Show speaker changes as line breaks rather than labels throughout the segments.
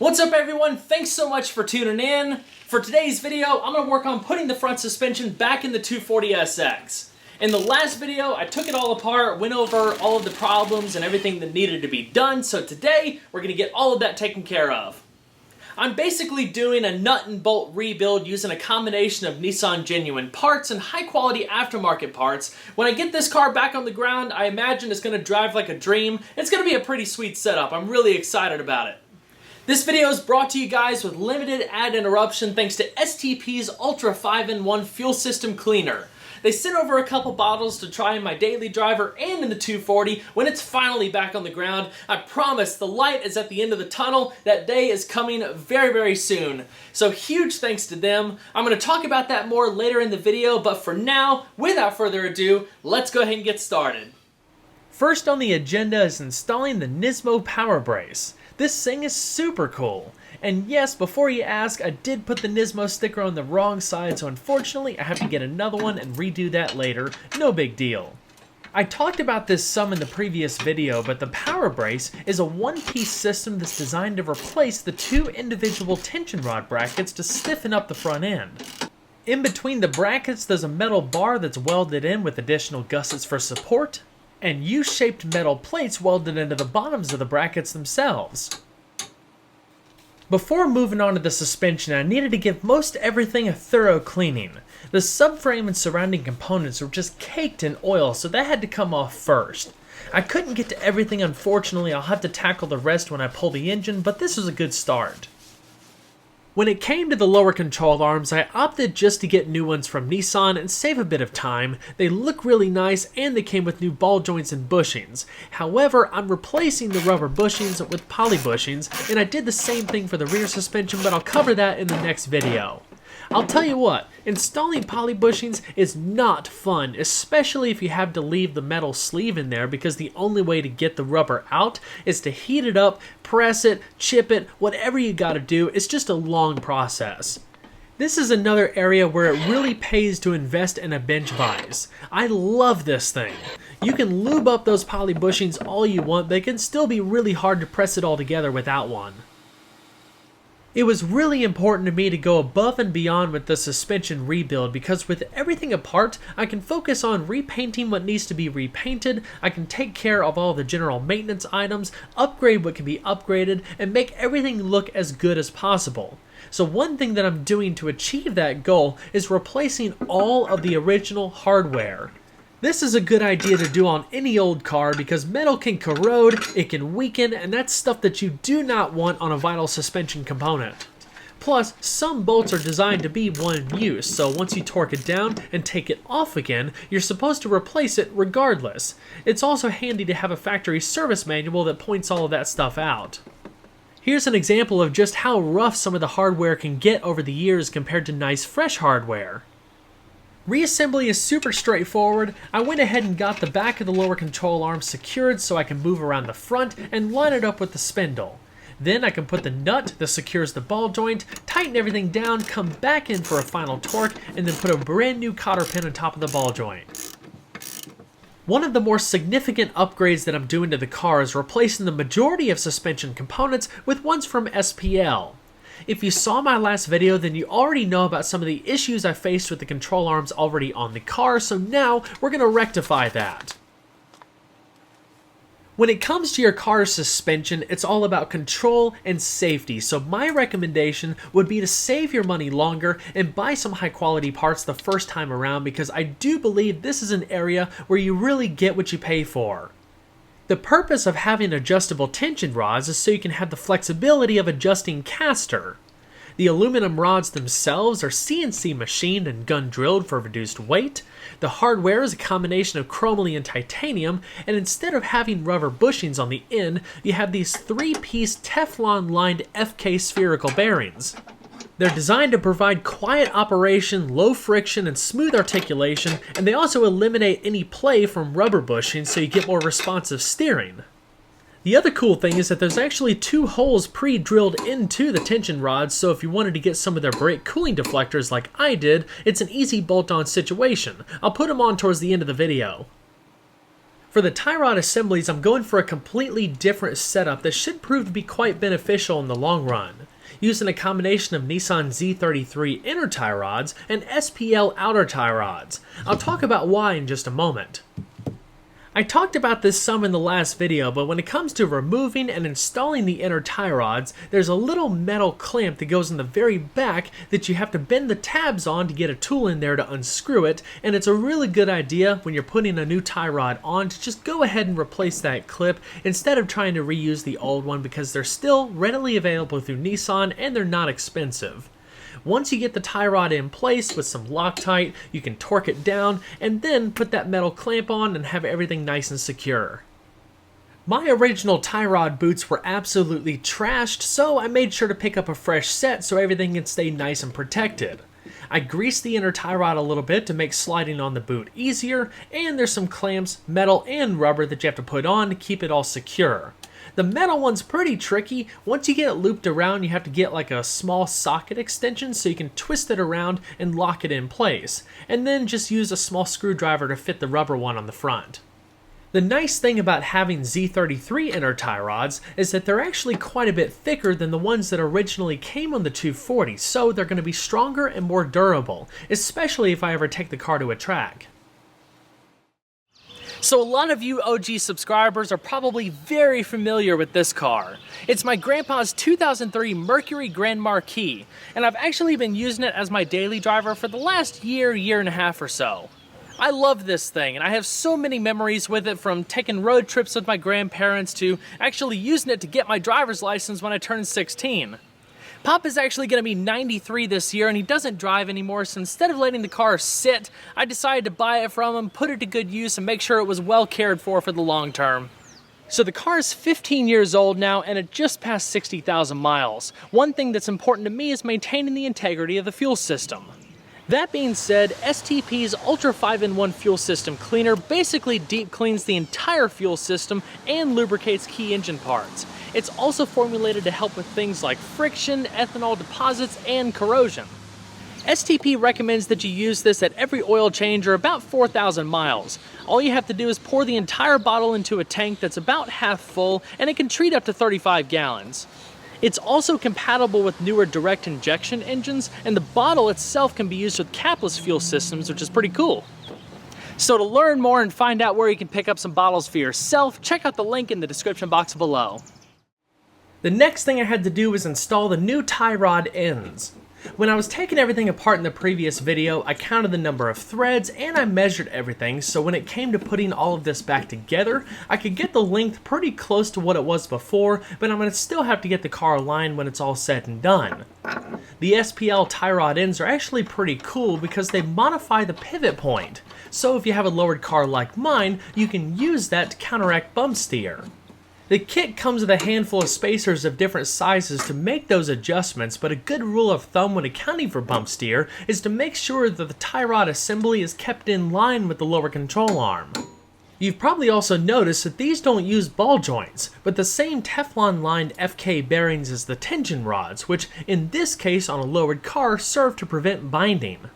What's up everyone? Thanks so much for tuning in. For today's video, I'm going to work on putting the front suspension back in the 240SX. In the last video, I took it all apart, went over all of the problems and everything that needed to be done, so today we're going to get all of that taken care of. I'm basically doing a nut and bolt rebuild using a combination of Nissan genuine parts and high quality aftermarket parts. When I get this car back on the ground, I imagine it's going to drive like a dream. It's going to be a pretty sweet setup. I'm really excited about it. This video is brought to you guys with limited ad interruption thanks to STP's Ultra 5-in-1 Fuel System Cleaner. They sent over a couple bottles to try in my daily driver and in the 240 when it's finally back on the ground. I promise the light is at the end of the tunnel. That day is coming very, very soon. So huge thanks to them. I'm going to talk about that more later in the video, but for now, without further ado, let's go ahead and get started. First on the agenda is installing the Nismo power brace. This thing is super cool. And yes, before you ask, I did put the Nismo sticker on the wrong side, so unfortunately I have to get another one and redo that later. No big deal. I talked about this some in the previous video, but the power brace is a one-piece system that's designed to replace the two individual tension rod brackets to stiffen up the front end. In between the brackets, there's a metal bar that's welded in with additional gussets for support, and U-shaped metal plates welded into the bottoms of the brackets themselves. Before moving on to the suspension, I needed to give most everything a thorough cleaning. The subframe and surrounding components were just caked in oil, so that had to come off first. I couldn't get to everything, unfortunately. I'll have to tackle the rest when I pull the engine, but this was a good start. When it came to the lower control arms, I opted just to get new ones from Nissan and save a bit of time. They look really nice and they came with new ball joints and bushings. However, I'm replacing the rubber bushings with poly bushings, and I did the same thing for the rear suspension, but I'll cover that in the next video. I'll tell you what, installing poly bushings is not fun, especially if you have to leave the metal sleeve in there, because the only way to get the rubber out is to heat it up, press it, chip it, whatever you gotta do. It's just a long process. This is another area where it really pays to invest in a bench vise. I love this thing. You can lube up those poly bushings all you want, but it can still be really hard to press it all together without one. It was really important to me to go above and beyond with the suspension rebuild, because with everything apart, I can focus on repainting what needs to be repainted, I can take care of all the general maintenance items, upgrade what can be upgraded, and make everything look as good as possible. So one thing that I'm doing to achieve that goal is replacing all of the original hardware. This is a good idea to do on any old car because metal can corrode, it can weaken, and that's stuff that you do not want on a vital suspension component. Plus, some bolts are designed to be one use, so once you torque it down and take it off again, you're supposed to replace it regardless. It's also handy to have a factory service manual that points all of that stuff out. Here's an example of just how rough some of the hardware can get over the years compared to nice fresh hardware. Reassembly is super straightforward. I went ahead and got the back of the lower control arm secured so I can move around the front and line it up with the spindle. Then I can put the nut that secures the ball joint, tighten everything down, come back in for a final torque, and then put a brand new cotter pin on top of the ball joint. One of the more significant upgrades that I'm doing to the car is replacing the majority of suspension components with ones from SPL. If you saw my last video, then you already know about some of the issues I faced with the control arms already on the car, so now we're going to rectify that. When it comes to your car's suspension, it's all about control and safety, so my recommendation would be to save your money longer and buy some high quality parts the first time around, because I do believe this is an area where you really get what you pay for. The purpose of having adjustable tension rods is so you can have the flexibility of adjusting caster. The aluminum rods themselves are CNC machined and gun drilled for reduced weight. The hardware is a combination of chromoly and titanium, and instead of having rubber bushings on the end, you have these 3-piece Teflon lined FK spherical bearings. They're designed to provide quiet operation, low friction, and smooth articulation, and they also eliminate any play from rubber bushings so you get more responsive steering. The other cool thing is that there's actually 2 holes pre-drilled into the tension rods, so if you wanted to get some of their brake cooling deflectors like I did, it's an easy bolt-on situation. I'll put them on towards the end of the video. For the tie rod assemblies, I'm going for a completely different setup that should prove to be quite beneficial in the long run, using a combination of Nissan Z33 inner tie rods and SPL outer tie rods. I'll talk about why in just a moment. I talked about this some in the last video, but when it comes to removing and installing the inner tie rods, there's a little metal clamp that goes in the very back that you have to bend the tabs on to get a tool in there to unscrew it, and it's a really good idea when you're putting a new tie rod on to just go ahead and replace that clip instead of trying to reuse the old one, because they're still readily available through Nissan and they're not expensive. Once you get the tie rod in place with some Loctite, you can torque it down and then put that metal clamp on and have everything nice and secure. My original tie rod boots were absolutely trashed, so I made sure to pick up a fresh set so everything can stay nice and protected. I greased the inner tie rod a little bit to make sliding on the boot easier, and there's some clamps, metal, and rubber that you have to put on to keep it all secure. The metal one's pretty tricky. Once you get it looped around, you have to get like a small socket extension so you can twist it around and lock it in place, and then just use a small screwdriver to fit the rubber one on the front. The nice thing about having Z33 inner tie rods is that they're actually quite a bit thicker than the ones that originally came on the 240, so they're going to be stronger and more durable, especially if I ever take the car to a track. So a lot of you OG subscribers are probably very familiar with this car. It's my grandpa's 2003 Mercury Grand Marquis, and I've actually been using it as my daily driver for the last year and a half or so. I love this thing, and I have so many memories with it, from taking road trips with my grandparents to actually using it to get my driver's license when I turned 16. Pop is actually going to be 93 this year, and he doesn't drive anymore, so instead of letting the car sit, I decided to buy it from him, put it to good use, and make sure it was well cared for the long term. So the car is 15 years old now, and it just passed 60,000 miles. One thing that's important to me is maintaining the integrity of the fuel system. That being said, STP's Ultra 5-in-1 fuel system cleaner basically deep cleans the entire fuel system and lubricates key engine parts. It's also formulated to help with things like friction, ethanol deposits, and corrosion. STP recommends that you use this at every oil change, or about 4,000 miles. All you have to do is pour the entire bottle into a tank that's about half full, and it can treat up to 35 gallons. It's also compatible with newer direct injection engines, and the bottle itself can be used with capless fuel systems, which is pretty cool. So to learn more and find out where you can pick up some bottles for yourself, check out the link in the description box below. The next thing I had to do was install the new tie rod ends. When I was taking everything apart in the previous video, I counted the number of threads and I measured everything, so when it came to putting all of this back together, I could get the length pretty close to what it was before, but I'm going to still have to get the car aligned when it's all said and done. The SPL tie rod ends are actually pretty cool because they modify the pivot point, so if you have a lowered car like mine, you can use that to counteract bump steer. The kit comes with a handful of spacers of different sizes to make those adjustments, but a good rule of thumb when accounting for bump steer is to make sure that the tie rod assembly is kept in line with the lower control arm. You've probably also noticed that these don't use ball joints, but the same Teflon-lined FK bearings as the tension rods, which in this case on a lowered car serve to prevent binding.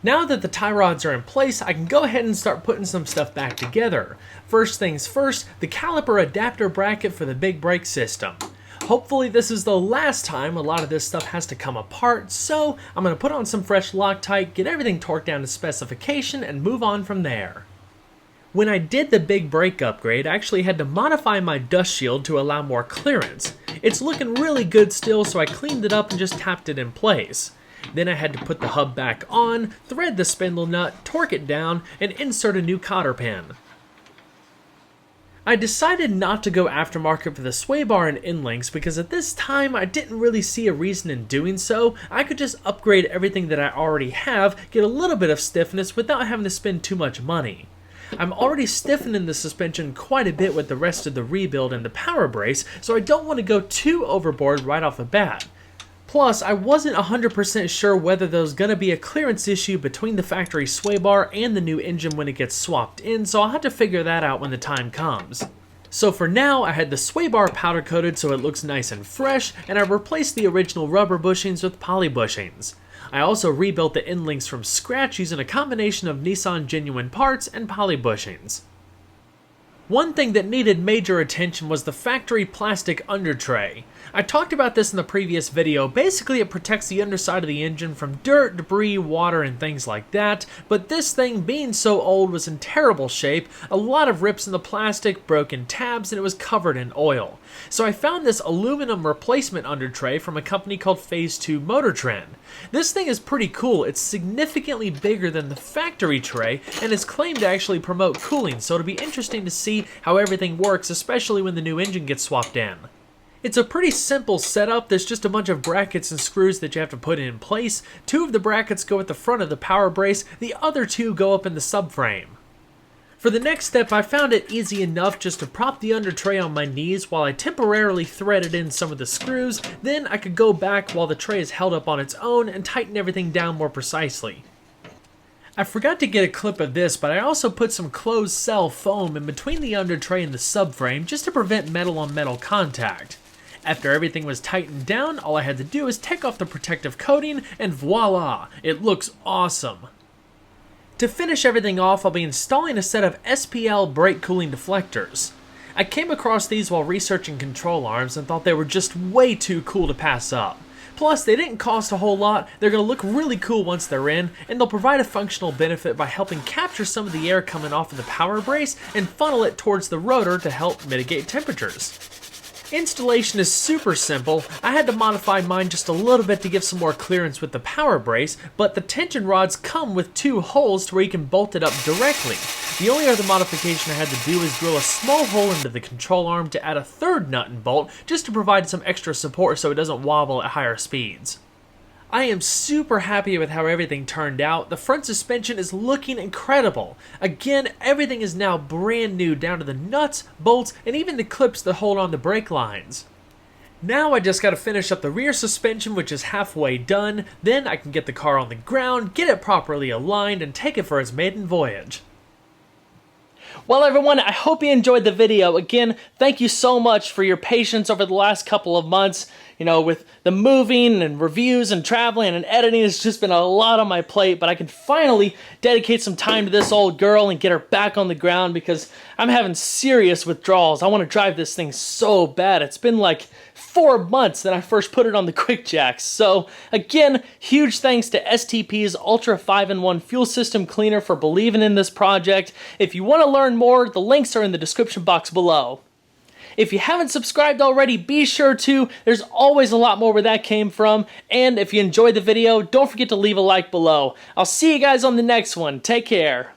Now that the tie rods are in place, I can go ahead and start putting some stuff back together. First things first, the caliper adapter bracket for the big brake system. Hopefully this is the last time a lot of this stuff has to come apart, so I'm going to put on some fresh Loctite, get everything torqued down to specification, and move on from there. When I did the big brake upgrade, I actually had to modify my dust shield to allow more clearance. It's looking really good still, so I cleaned it up and just tapped it in place. Then I had to put the hub back on, thread the spindle nut, torque it down, and insert a new cotter pin. I decided not to go aftermarket for the sway bar and end links because at this time I didn't really see a reason in doing so. I could just upgrade everything that I already have, get a little bit of stiffness without having to spend too much money. I'm already stiffening the suspension quite a bit with the rest of the rebuild and the power brace, so I don't want to go too overboard right off the bat. Plus, I wasn't 100% sure whether there was going to be a clearance issue between the factory sway bar and the new engine when it gets swapped in, so I'll have to figure that out when the time comes. So for now, I had the sway bar powder coated so it looks nice and fresh, and I replaced the original rubber bushings with poly bushings. I also rebuilt the end links from scratch using a combination of Nissan genuine parts and poly bushings. One thing that needed major attention was the factory plastic undertray. I talked about this in the previous video. Basically, it protects the underside of the engine from dirt, debris, water, and things like that, but this thing, being so old, was in terrible shape, a lot of rips in the plastic, broken tabs, and it was covered in oil. So I found this aluminum replacement undertray from a company called Phase 2 Motor Trend. This thing is pretty cool. It's significantly bigger than the factory tray, and is claimed to actually promote cooling, so it'll be interesting to see how everything works, especially when the new engine gets swapped in. It's a pretty simple setup. There's just a bunch of brackets and screws that you have to put in place. 2 of the brackets go at the front of the power brace, the other 2 go up in the subframe. For the next step, I found it easy enough just to prop the undertray on my knees while I temporarily threaded in some of the screws. Then I could go back while the tray is held up on its own and tighten everything down more precisely. I forgot to get a clip of this, but I also put some closed cell foam in between the undertray and the subframe just to prevent metal on metal contact. After everything was tightened down, all I had to do is take off the protective coating and voila, it looks awesome. To finish everything off, I'll be installing a set of Spl brake cooling deflectors. I came across these while researching control arms and thought they were just way too cool to pass up. Plus, they didn't cost a whole lot, they're going to look really cool once they're in, and they'll provide a functional benefit by helping capture some of the air coming off of the power brace and funnel it towards the rotor to help mitigate temperatures. Installation is super simple. I had to modify mine just a little bit to give some more clearance with the power brace, but the tension rods come with 2 holes to where you can bolt it up directly. The only other modification I had to do is drill a small hole into the control arm to add a 3rd nut and bolt just to provide some extra support so it doesn't wobble at higher speeds. I am super happy with how everything turned out. The front suspension is looking incredible. Again, everything is now brand new down to the nuts, bolts, and even the clips that hold on the brake lines. Now I just gotta finish up the rear suspension, which is halfway done. Then I can get the car on the ground, get it properly aligned, and take it for its maiden voyage. Well everyone, I hope you enjoyed the video. Again, thank you so much for your patience over the last couple of months. You know, with the moving and reviews and traveling and editing, it's just been a lot on my plate, but I can finally dedicate some time to this old girl and get her back on the ground because I'm having serious withdrawals. I want to drive this thing so bad. It's been like 4 months that I first put it on the quick jacks. So again, huge thanks to STP's Ultra 5-in-1 Fuel System Cleaner for believing in this project. If you want to learn more, the links are in the description box below. If you haven't subscribed already, be sure to. There's always a lot more where that came from. And if you enjoyed the video, don't forget to leave a like below. I'll see you guys on the next one. Take care.